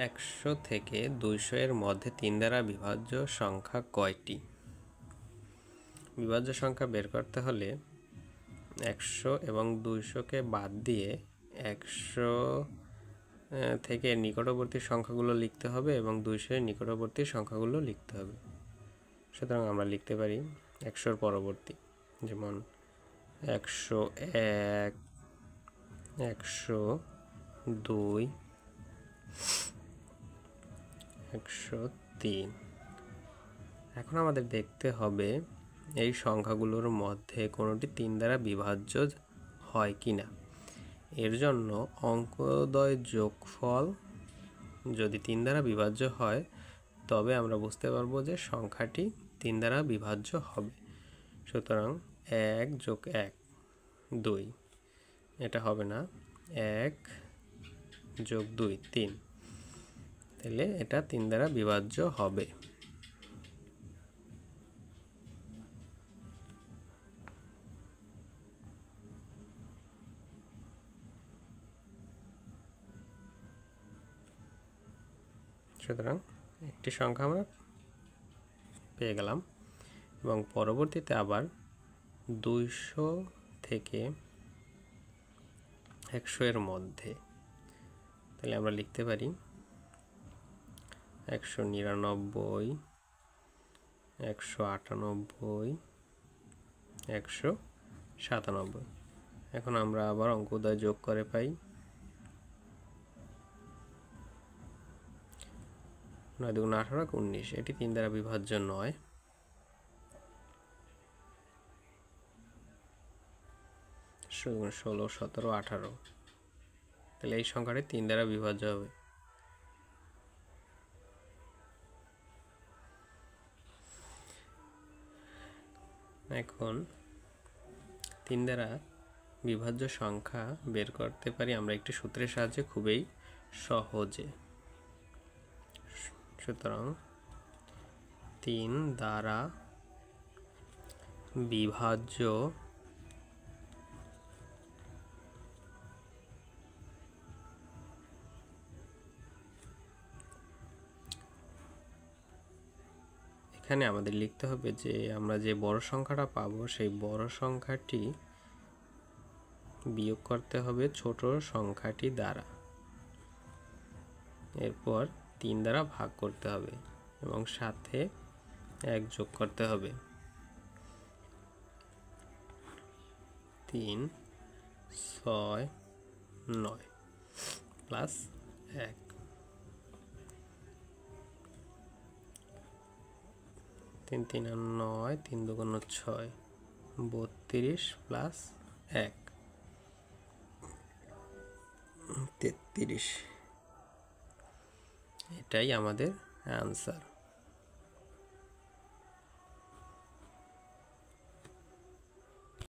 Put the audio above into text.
100 থেকে 200 এর মধ্যে 3 দ্বারা বিভাজ্য সংখ্যা কয়টি? বিভাজ্য সংখ্যা বের করতে হলে 100 এবং 200কে বাদ দিয়ে 100 থেকে নিকটবর্তী সংখ্যাগুলো লিখতে হবে এবং 200 এর নিকটবর্তী সংখ্যাগুলো লিখতে হবে। সুতরাং আমরা লিখতে পারি 100 এর পরবর্তী, যেমন 101, 102, 103। এখন আমাদের দেখতে হবে এই সংখ্যাগুলোর মধ্যে কোনোটি 3 দ্বারা বিভাজ্য হয় কিনা। এর জন্য অঙ্কদ্বয় যোগফল যদি 3 দ্বারা বিভাজ্য হয় তবে আমরা বুঝতে পারবো যে সংখ্যাটি 3 দ্বারা বিভাজ্য হবে। সুতরাং 1 যোগ 1 2, এটা হবে না। 1 যোগ 2 3, তাহলে এটা 3 দ্বারা বিভাজ্য হবে। সুতরাং একটি সংখ্যা আমরা পেয়ে গেলাম এবং পরবর্তীতে আবার 200 থেকে 100 এর মধ্যে, তাহলে আমরা লিখতে পারি 199, 198, 197। এখন আমরা আবার অঙ্কদ্বয় যোগ করে পাই 9 2 18 19, এটি 3 দ্বারা বিভাজ্য নয়। 16 17 18, তাহলে এই সংখ্যাটি 3 দ্বারা বিভাজ্য হবে। এখন 3 দ্বারা বিভাজ্য সংখ্যা বের করতে পারি আমরা একটি সূত্রের সাহায্যে খুবই সহজে। সুতরাং 3 দ্বারা বিভাজ্য এখানে আমাদের লিখতে হবে যে আমরা যে বড় সংখ্যাটা পাবো সেই বড় সংখ্যাটি বিয়োগ করতে হবে ছোট সংখ্যাটি দ্বারা, এরপর 3 দ্বারা ভাগ করতে হবে এবং সাথে 1 যোগ করতে হবে। 3 6 9 প্লাস 1, 3 3 9, 3 2 6, 32 প্লাস 1 33। এটাই আমাদের অ্যান্সার।